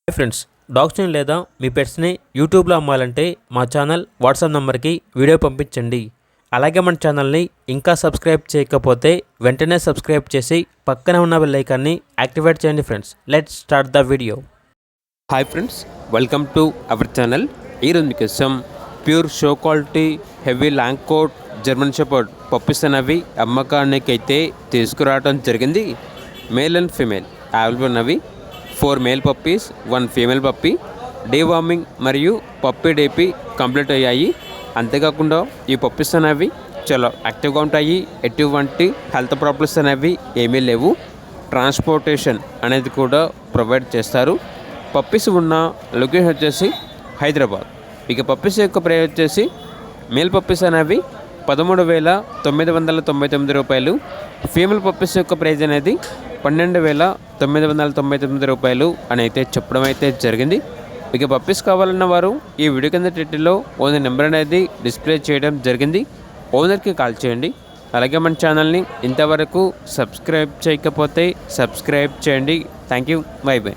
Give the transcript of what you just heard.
Hi friends, డాగ్స్ని లేదా మీ పెట్స్ని యూట్యూబ్లో అమ్మాలంటే మా ఛానల్ వాట్సాప్ నెంబర్కి వీడియో పంపించండి. అలాగే మన ఛానల్ని ఇంకా సబ్స్క్రైబ్ చేయకపోతే వెంటనే సబ్స్క్రైబ్ చేసి పక్కనే ఉన్న బెల్ ఐకాన్ని యాక్టివేట్ చేయండి. Friends, let's start the video. Hi friends, welcome to our channel. ఈరోజు మీకోసం pure show quality heavy long coat German shepherd puppies అనేవి అమ్మకానికి అయితే తీసుకురావడం జరిగింది. మేల్ అండ్ ఫీమేల్ అవైలబుల్ ఉన్నవి. 4 male puppies, 1 female puppy. Deworming మరియు పప్పీ డేపీ కంప్లీట్ అయ్యాయి. అంతేకాకుండా ఈ పప్పీస్ అనేవి చాలా యాక్టివ్గా ఉంటాయి. ఎటువంటి హెల్త్ ప్రాబ్లమ్స్ అనేవి ఏమీ లేవు. ట్రాన్స్పోర్టేషన్ అనేది కూడా ప్రొవైడ్ చేస్తారు. పప్పీస్ ఉన్న లొకేషన్ వచ్చేసి హైదరాబాద్. ఇక పప్పీస్ యొక్క ప్రైస్ వచ్చేసి మేల్ పప్పీస్ అనేవి 13,999 రూపాయలు. ఫీమేల్ పప్పీస్ యొక్క ప్రైజ్ అనేది 12,999 రూపాయలు అని అయితే చెప్పడం అయితే జరిగింది. ఇక పప్పీస్ కావాలన్న వారు ఈ వీడియో కింద టైటిల్లో ఓనర్ నెంబర్ అనేది డిస్ప్లే చేయడం జరిగింది. ఓనర్కి కాల్ చేయండి. అలాగే మన ఛానల్ని ఇంతవరకు సబ్స్క్రైబ్ చేయకపోతే సబ్స్క్రైబ్ చేయండి. Thank you. By by.